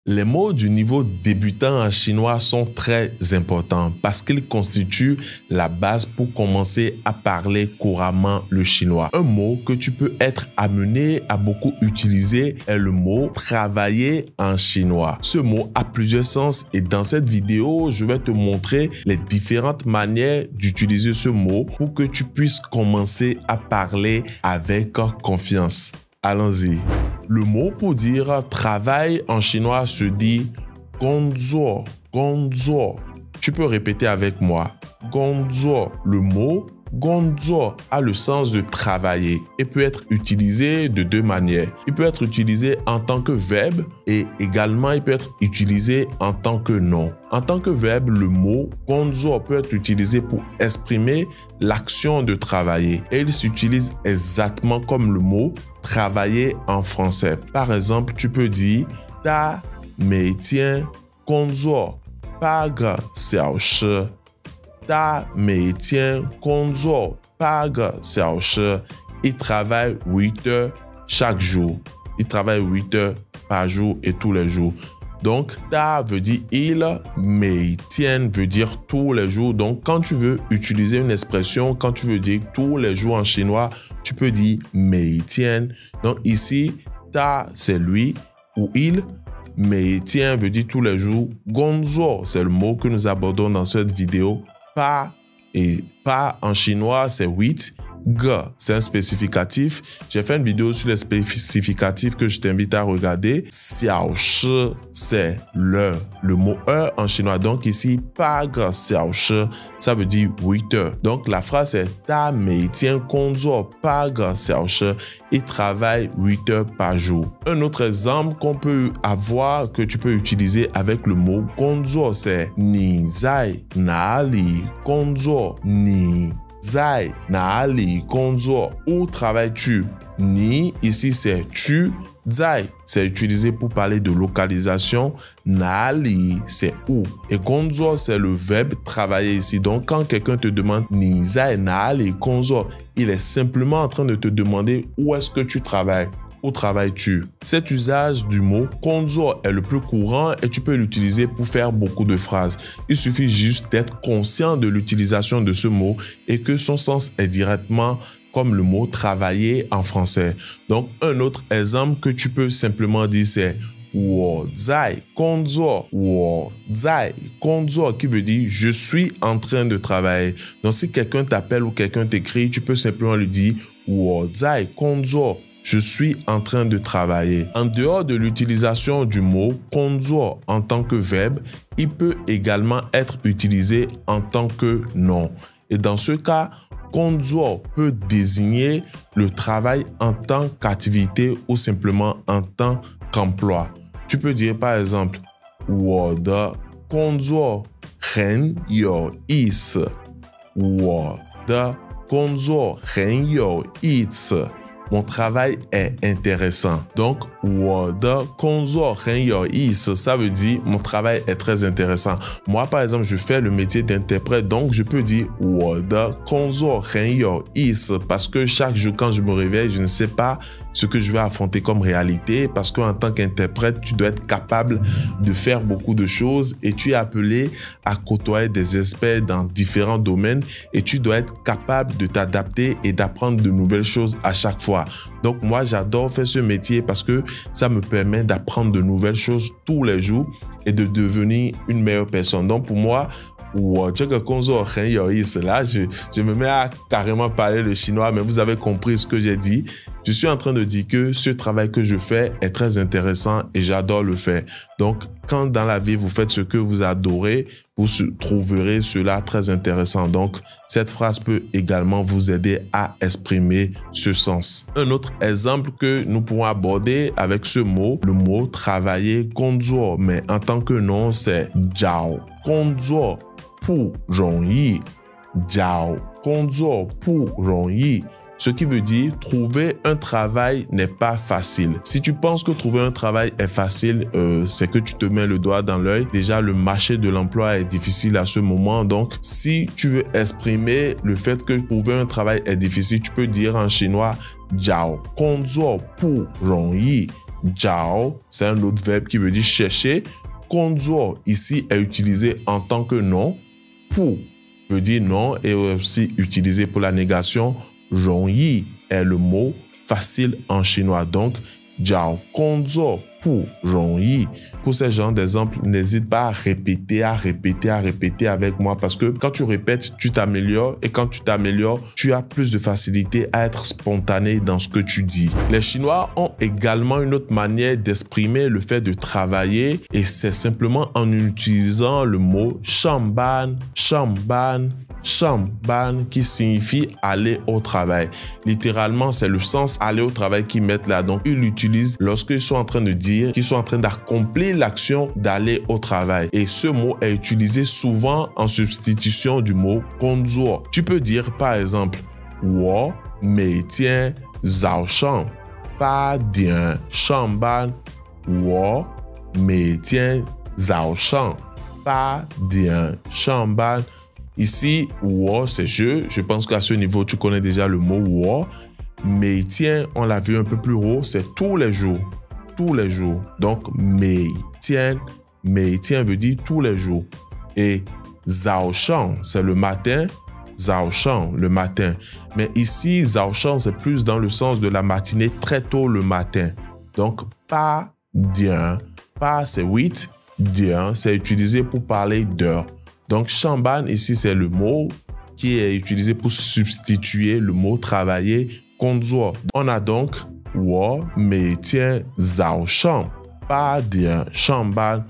Les mots du niveau débutant en chinois sont très importants parce qu'ils constituent la base pour commencer à parler couramment le chinois. Un mot que tu peux être amené à beaucoup utiliser est le mot travailler en chinois. Ce mot a plusieurs sens et dans cette vidéo, je vais te montrer les différentes manières d'utiliser ce mot pour que tu puisses commencer à parler avec confiance. Allons-y. Le mot pour dire travail en chinois se dit gongzuo, gongzuo. Tu peux répéter avec moi. Gongzuo. Le mot gongzuo a le sens de travailler et peut être utilisé de deux manières. Il peut être utilisé en tant que verbe et également il peut être utilisé en tant que nom. En tant que verbe, le mot gongzuo peut être utilisé pour exprimer l'action de travailler et il s'utilise exactement comme le mot travailler en français. Par exemple, tu peux dire ta métier gongzuo pa ge xiao shi. Ta métier gongzuo pa ge xiao shi. Il travaille 8 heures chaque jour. Il travaille 8 heures par jour et tous les jours. Donc, ta veut dire il, métier veut dire tous les jours. Donc, quand tu veux utiliser une expression, quand tu veux dire tous les jours en chinois, tu peux dire métier. Donc, ici, ta, c'est lui ou il. Métier veut dire tous les jours. Gongzuo, c'est le mot que nous abordons dans cette vidéo. Pa, et pa en chinois, c'est 8. Ge, c'est un spécificatif. J'ai fait une vidéo sur les spécificatifs que je t'invite à regarder. Xiao shi, c'est le mot heure en chinois. Donc ici, pa ge xiao shi, ça veut dire 8 heures. Donc la phrase est ta métier gongzuo pa ge xiao shi. Il travaille 8 heures par jour. Un autre exemple qu'on peut avoir, que tu peux utiliser avec le mot gongzuo, c'est ni zai na li gongzuo ni zai na li gongzuo. Où travailles-tu? Ni, ici c'est tu. Zai, c'est utilisé pour parler de localisation. Na li, c'est où. Et gongzuo, c'est le verbe travailler ici. Donc, quand quelqu'un te demande ni zai na li gongzuo, il est simplement en train de te demander où est-ce que tu travailles. Où travailles-tu? Cet usage du mot gongzuo est le plus courant et tu peux l'utiliser pour faire beaucoup de phrases. Il suffit juste d'être conscient de l'utilisation de ce mot et que son sens est directement comme le mot travailler en français. Donc, un autre exemple que tu peux simplement dire, c'est wo zai gongzuo, wo zai gongzuo, qui veut dire je suis en train de travailler. Donc, si quelqu'un t'appelle ou quelqu'un t'écrit, tu peux simplement lui dire wo zai gongzuo. Je suis en train de travailler. En dehors de l'utilisation du mot gongzuo en tant que verbe, il peut également être utilisé en tant que nom. Et dans ce cas, gongzuo peut désigner le travail en tant qu'activité ou simplement en tant qu'emploi. Tu peux dire par exemple, wo de gongzuo hen you is. Wo de gongzuo hen you is. Mon travail est intéressant. Donc, wo de gongzuo hen you is, ça veut dire mon travail est très intéressant. Moi, par exemple, je fais le métier d'interprète, donc je peux dire wo de gongzuo hen you is parce que chaque jour quand je me réveille, je ne sais pas ce que je vais affronter comme réalité parce qu'en tant qu'interprète, tu dois être capable de faire beaucoup de choses et tu es appelé à côtoyer des experts dans différents domaines et tu dois être capable de t'adapter et d'apprendre de nouvelles choses à chaque fois. Donc moi, j'adore faire ce métier parce que ça me permet d'apprendre de nouvelles choses tous les jours et de devenir une meilleure personne. Donc pour moi, là, je me mets à carrément parler le chinois, mais vous avez compris ce que j'ai dit. Je suis en train de dire que ce travail que je fais est très intéressant et j'adore le faire. Donc, quand dans la vie, vous faites ce que vous adorez, vous trouverez cela très intéressant. Donc, cette phrase peut également vous aider à exprimer ce sens. Un autre exemple que nous pouvons aborder avec ce mot, le mot travailler gongzuo, mais en tant que nom, c'est jiao gongzuo pu rongyi. Jiao gongzuo pu rongyi. Ce qui veut dire trouver un travail n'est pas facile. Si tu penses que trouver un travail est facile, c'est que tu te mets le doigt dans l'œil. Déjà, le marché de l'emploi est difficile à ce moment. Donc, si tu veux exprimer le fait que trouver un travail est difficile, tu peux dire en chinois Jiao gongzuo pu rongyi. Jiao, c'est un autre verbe qui veut dire chercher. Konzuo, ici, est utilisé en tant que nom. Pu veut dire non et aussi utilisé pour la négation. Zhongyi est le mot facile en chinois. Donc, Jiao Konzuo Pu Zhongyi. Pour ces genres d'exemples, n'hésite pas à répéter avec moi parce que quand tu répètes, tu t'améliores et quand tu t'améliores, tu as plus de facilité à être spontané dans ce que tu dis. Les Chinois ont également une autre manière d'exprimer le fait de travailler et c'est simplement en utilisant le mot shamban, shamban, shamban qui signifie aller au travail. Littéralement, c'est le sens aller au travail qu'ils mettent là. Donc, ils l'utilisent lorsqu'ils sont en train de dire qu'ils sont en train d'accomplir l'action d'aller au travail. Et ce mot est utilisé souvent en substitution du mot konzuo. Tu peux dire par exemple, wo meitian zao shang, pas dian shamban, wo meitian zao shang, pas dian shamban. Ici, wo, c'est je pense qu'à ce niveau, tu connais déjà le mot wo. Meitian, on l'a vu un peu plus haut, c'est tous les jours. Tous les jours. Donc, meitian veut dire tous les jours. Et zao shang, c'est le matin. Zao shang, le matin. Mais ici, zao shang, c'est plus dans le sens de la matinée, très tôt le matin. Donc, pas dian. Pas, c'est 8. Dian, c'est utilisé pour parler d'heure. Donc, shamban, ici, c'est le mot qui est utilisé pour substituer le mot travailler, konzuo. On a donc wo meitian zao shang, pas dian shamban.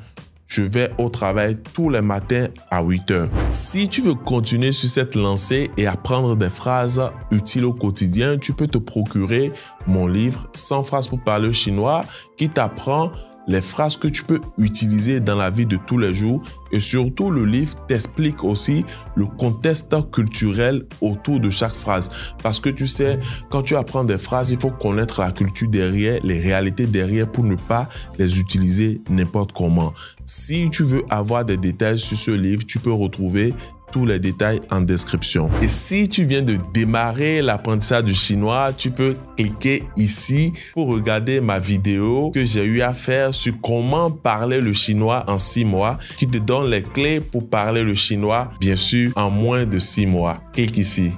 Je vais au travail tous les matins à 8 heures. Si tu veux continuer sur cette lancée et apprendre des phrases utiles au quotidien, tu peux te procurer mon livre 100 phrases pour parler chinois qui t'apprend les phrases que tu peux utiliser dans la vie de tous les jours et surtout le livre t'explique aussi le contexte culturel autour de chaque phrase. Parce que tu sais, quand tu apprends des phrases, il faut connaître la culture derrière, les réalités derrière pour ne pas les utiliser n'importe comment. Si tu veux avoir des détails sur ce livre, tu peux retrouver tous les détails en description. Et si tu viens de démarrer l'apprentissage du chinois, tu peux cliquer ici pour regarder ma vidéo que j'ai eu à faire sur comment parler le chinois en 6 mois, qui te donne les clés pour parler le chinois, bien sûr, en moins de 6 mois. Clique ici.